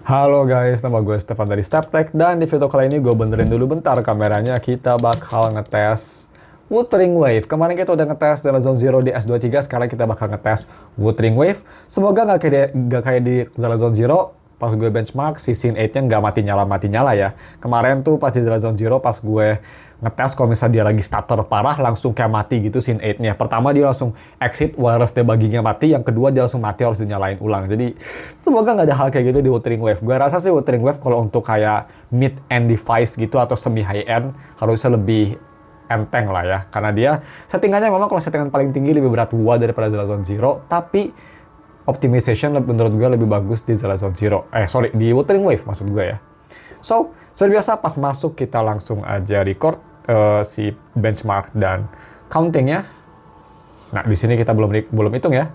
Halo guys, nama gue Stefan dari StepTech dan di video kali ini gue benerin dulu bentar kameranya. Kita bakal ngetes Wuthering Wave. Kemarin kita udah ngetes Zone Zero di S23, sekarang kita bakal ngetes Wuthering Wave. Semoga nggak kayak di Zone Zero, pas gue benchmark si Scene 8-nya nggak mati nyala ya. Kemarin tuh pas di Zone Zero pas gue ngetes kalau misalnya dia lagi stutter parah langsung kayak mati gitu Scene 8-nya. Pertama dia langsung exit wireless debugging-nya mati, yang kedua dia langsung mati harus dinyalain ulang. Jadi semoga nggak ada hal kayak gitu di Wuthering Wave. Gue rasa sih Wuthering Wave kalau untuk kayak mid-end device gitu atau semi high-end harusnya lebih enteng lah ya. Karena dia settingannya memang kalau settingan paling tinggi lebih berat gua daripada Zone Zero, tapi optimization menurut gue lebih bagus di Zone Zero. Di Wuthering Wave maksud gue ya. So, seperti biasa pas masuk kita langsung aja record si benchmark dan countingnya. Nah, di sini kita belum hitung ya.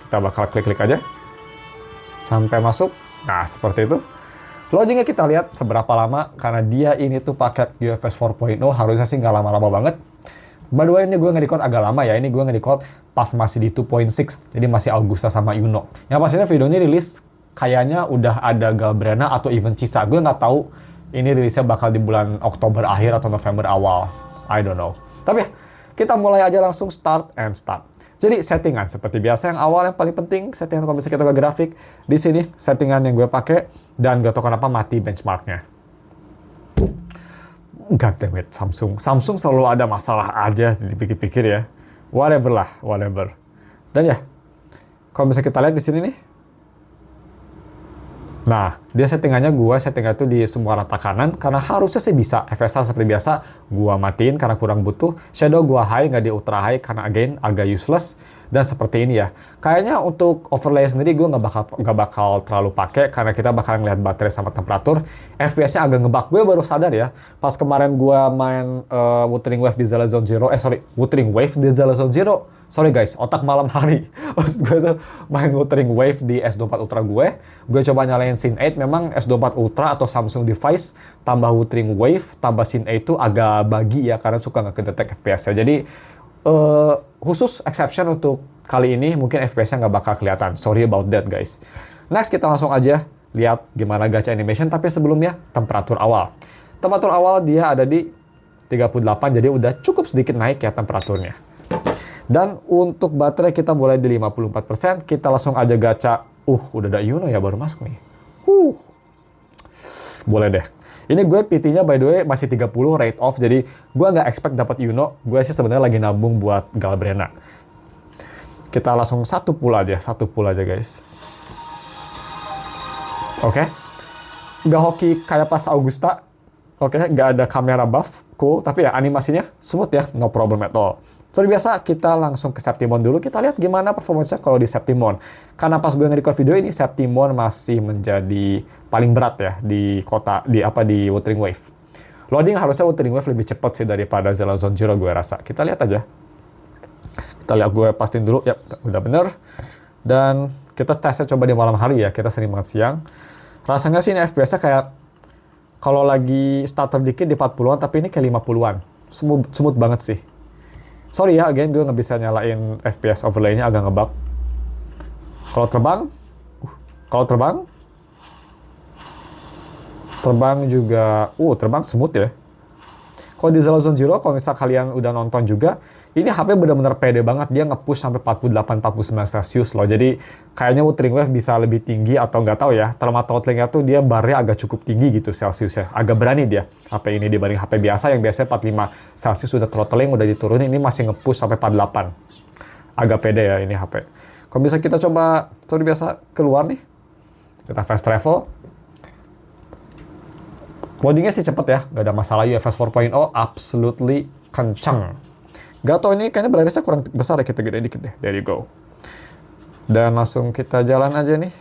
Kita bakal klik-klik aja sampai masuk. Nah, seperti itu. Loadingnya kita lihat seberapa lama, karena dia ini tuh paket UFS 4.0, harusnya sih nggak lama-lama banget. By the way, ini gue nge-record agak lama ya. Ini gue nge-record pas masih di 2.6, jadi masih Augusta sama Yuno. Yang pastinya video ini rilis kayaknya udah ada Galbrena atau even Cisa. Gue nggak tahu ini rilisnya bakal di bulan Oktober akhir atau November awal. I don't know. Tapi ya, kita mulai aja langsung start. Jadi settingan seperti biasa yang awal yang paling penting, settingan kalau misalnya kita ke grafik. Di sini settingan yang gue pakai dan gak tau kenapa mati benchmarknya. God damn it, Samsung selalu ada masalah aja dipikir-pikir ya. Whatever. Dan ya, kalau misalnya kita lihat di sini nih. Nah, dia settingannya tuh di semua rata kanan, karena harusnya sih bisa. FSR seperti biasa, gua matiin karena kurang butuh. Shadow gua high, nggak di ultra high, karena again, agak useless. Dan seperti ini ya. Kayaknya untuk overlay sendiri gua nggak bakal terlalu pakai, karena kita bakal ngeliat baterai sama temperatur. FPS-nya agak ngebug. Gue baru sadar ya, pas kemarin gua main Wuthering Wave di Zone Zero, Wuthering Wave di Zone Zero. Sorry guys, otak malam hari. Maksud gue tuh main Wuthering Wave di S24 Ultra gue coba nyalain Scene 8, memang S24 Ultra atau Samsung device, tambah Wuthering Wave, tambah Scene 8 itu agak buggy ya, karena suka nggak kedetek FPS-nya. Jadi, khusus exception untuk kali ini, mungkin FPS-nya nggak bakal kelihatan. Sorry about that guys. Next, kita langsung aja lihat gimana gacha animation, tapi sebelumnya, temperatur awal. Temperatur awal dia ada di 38, jadi udah cukup sedikit naik ya temperaturnya. Dan untuk baterai kita mulai di 54%, kita langsung aja gacha. Udah ada Yuno ya, baru masuk nih. Boleh deh. Ini gue PT-nya by the way masih 30 rate off, jadi gue nggak expect dapat Yuno. Gue sih sebenarnya lagi nabung buat Galbrena. Kita langsung satu pull aja guys. Oke. Nggak hoki kayak pas Augusta. Oke, nggak ada kamera buff, cool. Tapi ya animasinya smooth ya, no problem at all. Seperti biasa, kita langsung ke Septimon dulu. Kita lihat gimana performanya kalau di Septimon. Karena pas gue nge-record video ini, Septimon masih menjadi paling berat ya di Wuthering Wave. Loading harusnya Wuthering Wave lebih cepat sih daripada Zone Zero gue rasa. Kita lihat aja. Kita lihat, gue pastiin dulu. Ya, udah bener. Dan kita tesnya coba di malam hari ya. Kita sering banget siang. Rasanya sih ini FPS-nya kayak kalau lagi starter dikit di 40-an, tapi ini kayak 50-an. Smooth banget sih. Sorry ya, again, gue nggak bisa nyalain FPS overlay-nya, agak ngebug. Kalau terbang juga, terbang smooth ya. Kalau di Zone Zero, kalau misal kalian udah nonton juga, ini HP benar-benar pede banget, dia nge-push sampai 48-49 Celsius loh. Jadi kayaknya Wuthering Wave bisa lebih tinggi atau nggak tahu ya. Terma throttling-nya tuh dia barnya agak cukup tinggi gitu Celsiusnya. Agak berani dia HP ini dibanding HP biasa yang biasanya 45 Celsius udah throttling, udah diturunin, ini masih nge-push sampai 48. Agak pede ya ini HP. Kalau bisa kita coba, seperti biasa keluar nih. Kita fast travel. Loadingnya sih cepet ya, nggak ada masalah. UFS 4.0 absolutely kenceng. Gak tau ini kayaknya berarti kurang besar ya, kita gede dikit deh. There you go. Dan langsung kita jalan aja nih.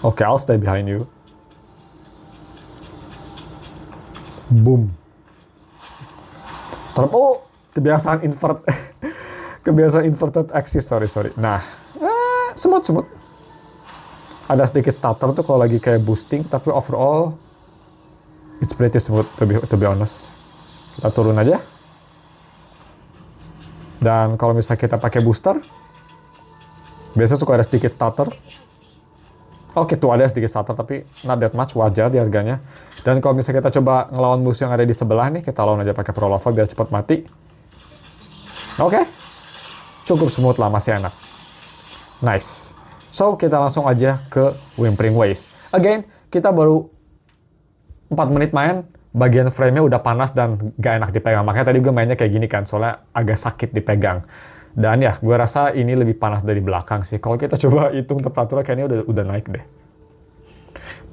Oke, I'll stay behind you. Boom. Kebiasaan inverted axis, sorry. Nah, smooth. Ada sedikit stutter tuh kalau lagi kayak boosting, tapi overall it's pretty smooth to be honest. Kita turun aja. Dan kalau misalnya kita pakai booster, Biasanya suka ada sedikit stutter. Oke, tuh ada sedikit stutter, tapi not that much, wajar di harganya. Dan kalau misalnya kita coba ngelawan musuh yang ada di sebelah nih, kita lawan aja pakai Prolava biar cepat mati. Oke, cukup smooth lah, masih enak. Nice. So, kita langsung aja ke Whimpering Waves. Again, kita baru 4 menit main, bagian frame-nya udah panas dan gak enak dipegang. Makanya tadi gue mainnya kayak gini kan, soalnya agak sakit dipegang. Dan ya, gue rasa ini lebih panas dari belakang sih. Kalau kita coba hitung temperaturnya, kayaknya udah naik deh.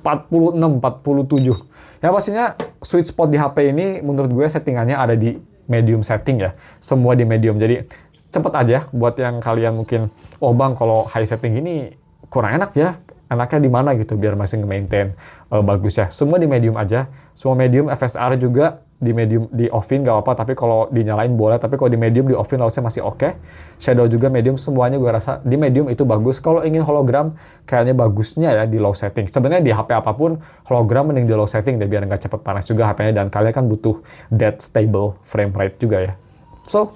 46, 47. Ya pastinya sweet spot di HP ini menurut gue settingannya ada di medium setting ya. Semua di medium. Jadi cepet aja buat yang kalian mungkin, oh bang kalau high setting ini kurang enak ya. Enaknya di mana gitu biar masih nge-maintain bagus ya. Semua di medium aja. Semua medium, FSR juga di medium, di offin gak apa-apa, tapi kalau dinyalain boleh, tapi kalau di medium di offin harusnya masih oke. Shadow juga medium, semuanya gue rasa di medium itu bagus. Kalau ingin hologram kayaknya bagusnya ya di low setting. Sebenarnya di HP apapun hologram mending di low setting deh biar nggak cepet panas juga HP-nya, dan kalian kan butuh dead stable frame rate juga ya. So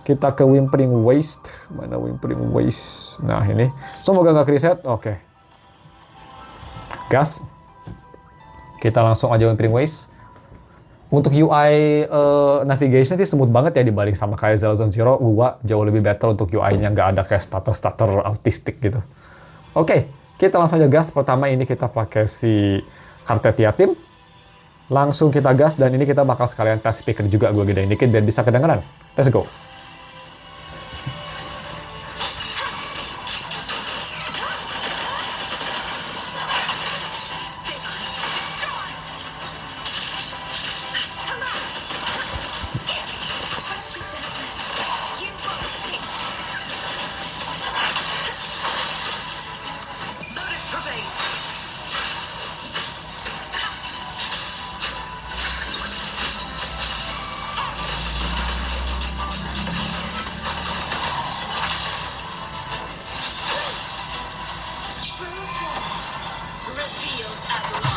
kita ke Whimpering Waste. Mana Whimpering Waste? Nah ini semoga nggak reset. Oke, gas. Kita langsung aja Whimpering Waste. Untuk UI navigation sih smooth banget ya dibanding sama kayak Zero Zero. Gua jauh lebih better untuk UI-nya, nggak ada kayak stutter autistik gitu. Oke, kita langsung aja gas. Pertama ini kita pakai si Cartetia Team. Langsung kita gas, dan ini kita bakal sekalian tes speaker juga, gue gedein dikit biar bisa kedengeran. Let's go.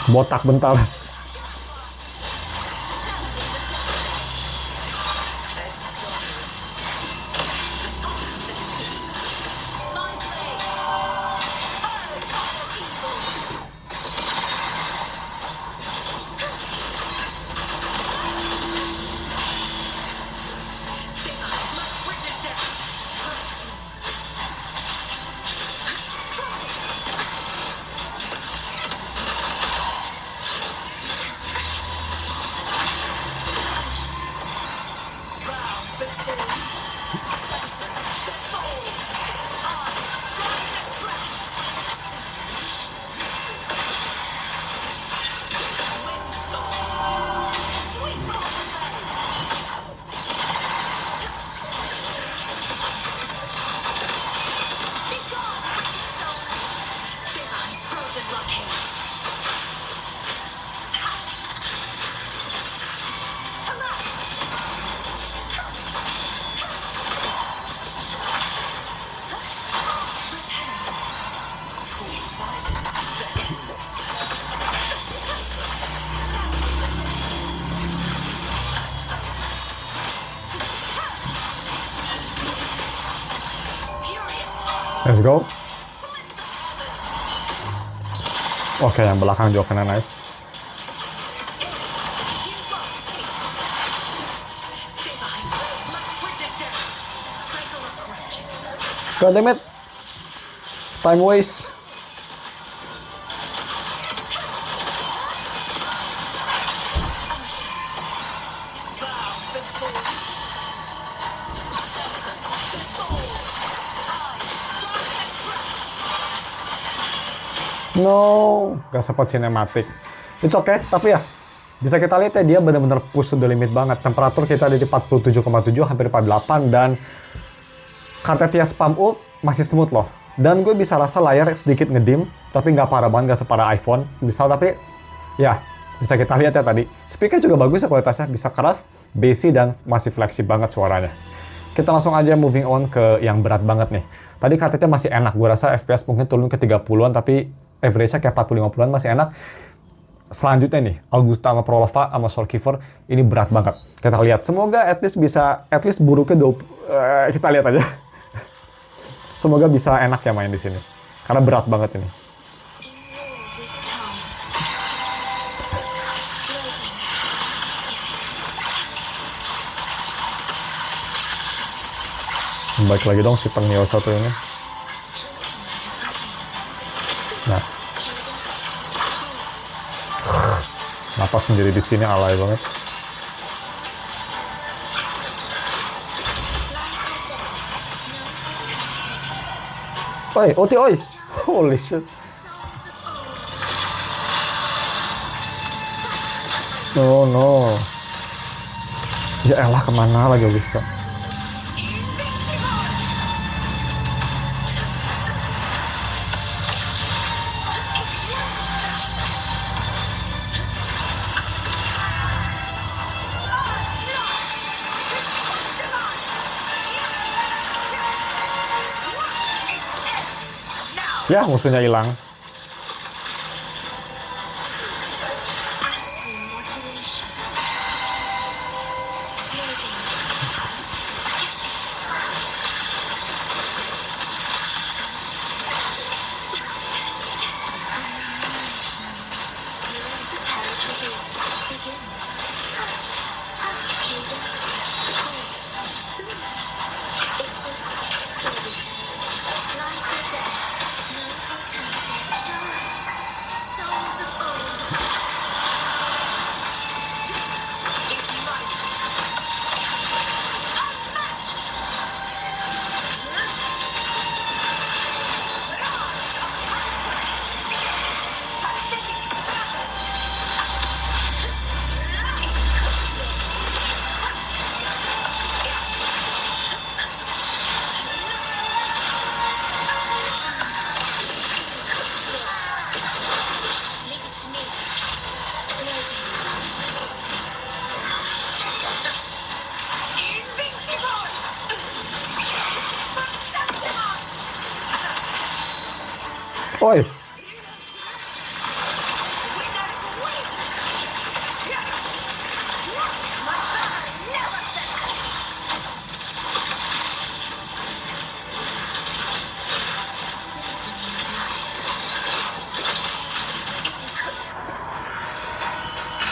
Botak bentar. Let's go. Oke, yang belakang juga kena nice. God damn it. Time waste. No, gak sempat sinematik. It's okay, tapi ya bisa kita lihat ya dia benar-benar push to the limit banget. Temperatur kita ada di 47,7 hampir 48, dan Cartetia spam ult masih smooth loh. Dan gue bisa rasa layar sedikit ngedim, tapi nggak parah banget, nggak separah iPhone. Bisa, tapi ya bisa kita lihat ya tadi. Speaker juga bagus ya kualitasnya, bisa keras, bassy, dan masih fleksibel banget suaranya. Kita langsung aja moving on ke yang berat banget nih. Tadi Cartetia masih enak, gue rasa FPS mungkin turun ke 30-an, tapi average-nya kayak 40-50-an masih enak. Selanjutnya nih, Augusta sama Prolava sama Soulkeeper, ini berat banget. Kita lihat, semoga at least bisa, at least buruknya kita lihat aja. Semoga bisa enak ya main di sini. Karena berat banget ini. Baik lagi dong si Pengyo satu ini. Nah, napas sendiri di sini alay banget. Oi, Oti, oi, holy shit. No, no. Ya elah, kemana lagi Augusta? Ya, musuhnya hilang. Oi.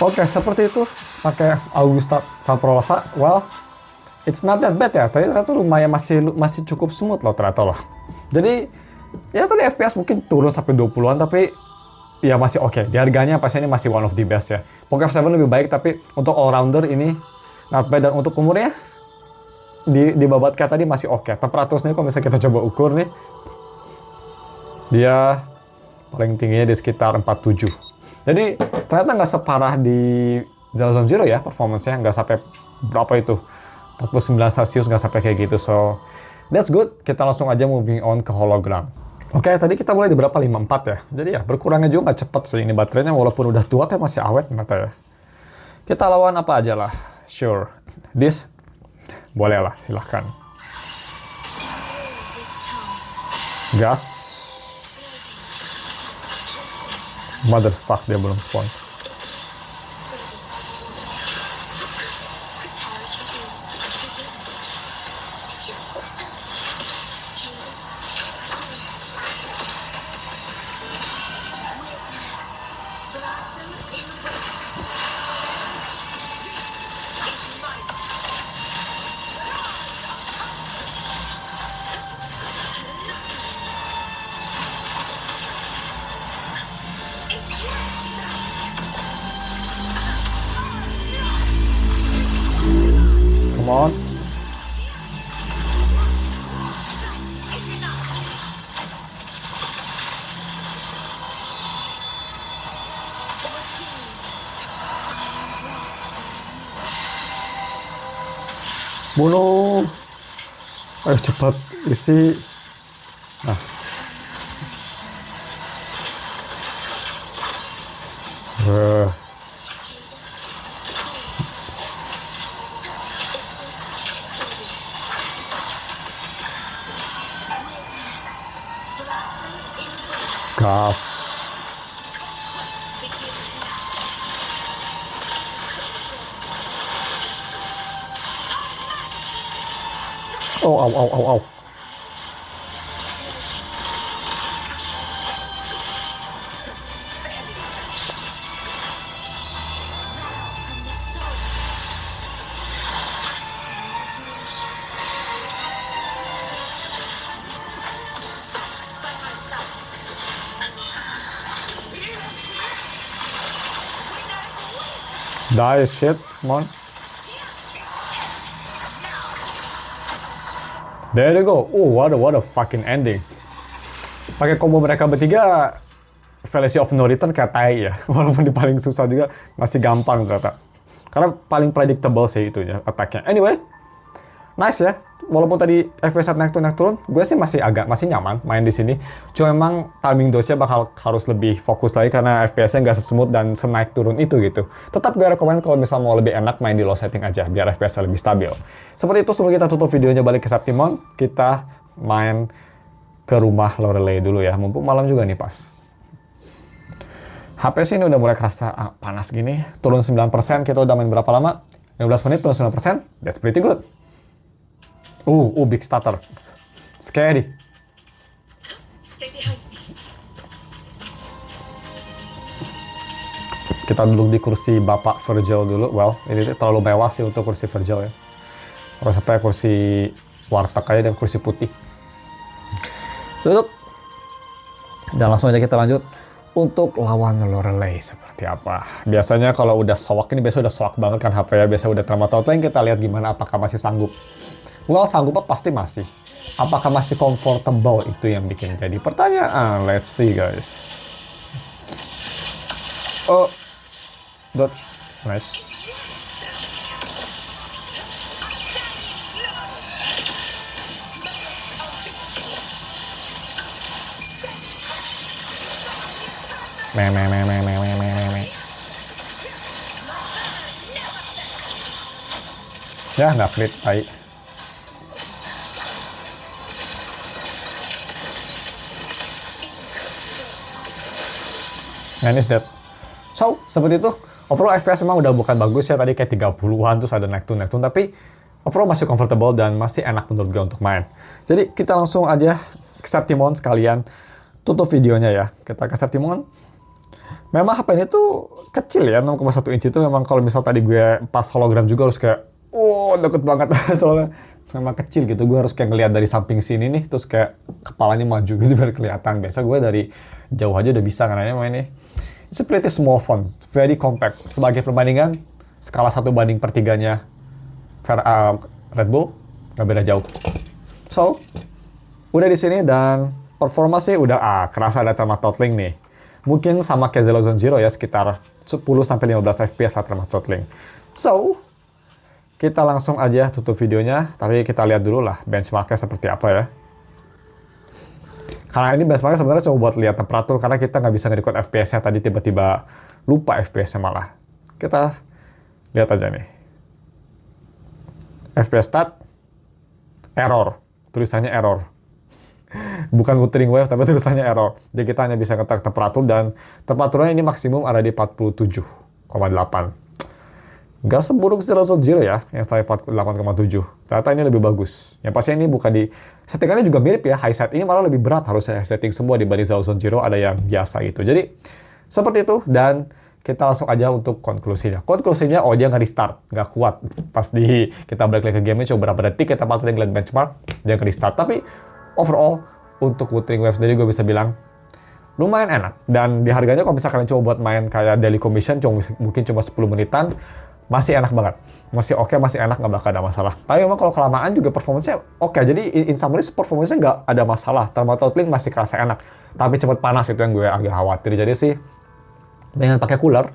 Oke, seperti itu pakai Augusta Saprolava. Well, it's not that bad ya. Ternyata lumayan masih cukup smooth loh ternyata loh. Jadi ya tadi FPS mungkin turun sampai 20-an tapi ya masih oke. Di harganya pasti ini masih one of the best ya. Pocket 7 lebih baik tapi untuk all rounder ini not bad, dan untuk umurnya di babat kayak tadi masih oke. Temperaturnya kalau misalnya kita coba ukur nih, dia paling tingginya di sekitar 47. Jadi ternyata nggak separah di Zero Zero ya performance-nya, nggak sampai berapa itu 49 Celsius, nggak sampai kayak gitu. So that's good. Kita langsung aja moving on ke hologram. Oke, tadi kita mulai di berapa? 54 ya. Jadi ya berkurangnya juga nggak cepet sih ini baterainya, walaupun udah tua tapi masih awet ternyata ya. Kita lawan apa aja lah. Sure, this boleh lah, silahkan. Gas. Motherfuck, dia belum spawn. Come on. Bunuh. Ayo cepat isi. Nah. Gas. Oh, au, au, au, au. Die shit, come on. There you go. Oh, what a fucking ending. Pakai combo mereka bertiga, Fallacy of No Return kayak tai ya. Walaupun di paling susah juga masih gampang ternyata. Karena paling predictable sih itunya attack-nya. Anyway, nice ya. Walaupun tadi FPS naik turun, gue sih masih nyaman main di sini. Cuma emang timing dose-nya bakal harus lebih fokus lagi karena FPS-nya nggak smooth dan senaik turun itu gitu. Tetap gue rekomend kalau misalnya mau lebih enak main di low setting aja biar FPS-nya lebih stabil. Seperti itu sebelum kita tutup videonya balik ke Septimon, kita main ke rumah Lorelei dulu ya. Mumpung malam juga nih pas. HP sih ini udah mulai kerasa panas gini. Turun 9%, kita udah main berapa lama? 15 menit turun 9%, that's pretty good. Big stutter. Scary. Stay behind me. Kita duduk di kursi Bapak Virgil dulu. Well, ini terlalu mewah sih untuk kursi Virgil ya. Kalau sampai kursi warteg aja dan kursi putih. Duduk. Dan langsung aja kita lanjut untuk lawan Lorelei seperti apa. Biasanya kalau udah soak ini biasa udah soak banget kan HP ya. Biasa udah Traumatotling, kita lihat gimana apakah masih sanggup. Well, sanggupnya pasti masih. Apakah masih comfortable itu yang bikin jadi pertanyaan. Let's see guys. Oh, dodge, nice. Ya, nggak crit, baik. Man is dead. So, seperti itu. Overall FPS memang udah bukan bagus ya, tadi kayak 30-an terus ada naik turun, tapi overall masih comfortable dan masih enak menurut gue untuk main. Jadi kita langsung aja ke Septimon sekalian tutup videonya ya. Kita ke Septimon. Memang HP ini tuh kecil ya, 6,1 inci itu memang kalau misal tadi gue pas hologram juga harus kayak deket banget soalnya memang kecil gitu. Gue harus kayak ngeliat dari samping sini nih, terus kayak kepalanya maju gitu biar kelihatan. Biasa gue dari jauh aja udah bisa karena mainnya. It's a pretty small phone, very compact. Sebagai perbandingan, skala 1/3-nya Red Bull, nggak beda jauh. So, udah di sini dan performa sih udah kerasa ada Traumatotling nih. Mungkin sama kayak Zero Zero ya, sekitar 10-15 FPS saat Traumatotling. So, kita langsung aja tutup videonya, tapi kita lihat dulu lah benchmarknya seperti apa ya. Karena ini benchmarknya sebenarnya cuma buat lihat temperatur, karena kita nggak bisa nge-record FPS-nya, tadi tiba-tiba lupa FPS-nya malah. Kita lihat aja nih. FPS stat, error. Tulisannya error. Bukan Wuthering Waves, tapi tulisannya error. Jadi kita hanya bisa ngetrack temperatur, dan temperaturnya ini maksimum ada di 47,8. Gak seburuk Zero ya, yang saya 48,7. Ternyata ini lebih bagus. Yang pasti ini bukan di... settingannya juga mirip ya, high set. Ini malah lebih berat harusnya setting semua dibanding Zero, ada yang biasa gitu. Jadi, seperti itu. Dan kita langsung aja untuk konklusinya. Konklusinya, dia nggak restart. Nggak kuat. Pas kita balik lagi ke game-nya, coba berapa detik, kita patut ngeliat benchmark, dia nggak restart. Tapi, overall, untuk Wuthering Waves sendiri gue bisa bilang, lumayan enak. Dan di harganya kalau misalkan kalian coba buat main kayak daily commission, mungkin cuma 10 menitan, masih enak banget. Masih oke, masih enak, nggak bakal ada masalah. Tapi memang kalau kelamaan juga performance-nya oke. Jadi in summary performance-nya nggak ada masalah. Traumatotling masih kerasa enak. Tapi cepet panas itu yang gue agak khawatir. Jadi sih, dengan pakai cooler,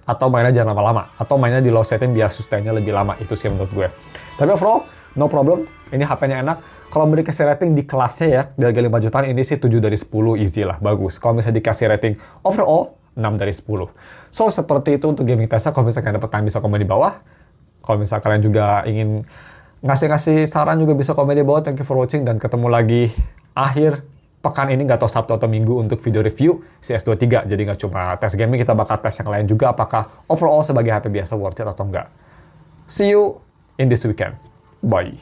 atau mainnya jangan lama-lama. Atau mainnya di low setting biar sustain-nya lebih lama. Itu sih menurut gue. Tapi overall, no problem. Ini HP-nya enak. Kalau beri kasih rating di kelasnya ya, di harga 5 jutaan, ini sih 7 dari 10 easy lah. Bagus. Kalau misalnya dikasih rating overall, 6 dari 10. So, seperti itu untuk gaming testnya. Kalau misalnya kalian dapat time, bisa komen di bawah. Kalau misalnya kalian juga ingin ngasih saran, juga bisa komen di bawah. Thank you for watching, dan ketemu lagi akhir pekan ini, nggak tahu Sabtu atau Minggu, untuk video review CS23. Jadi nggak cuma tes gaming, kita bakal tes yang lain juga, apakah overall sebagai HP biasa worth it atau enggak. See you in this weekend. Bye.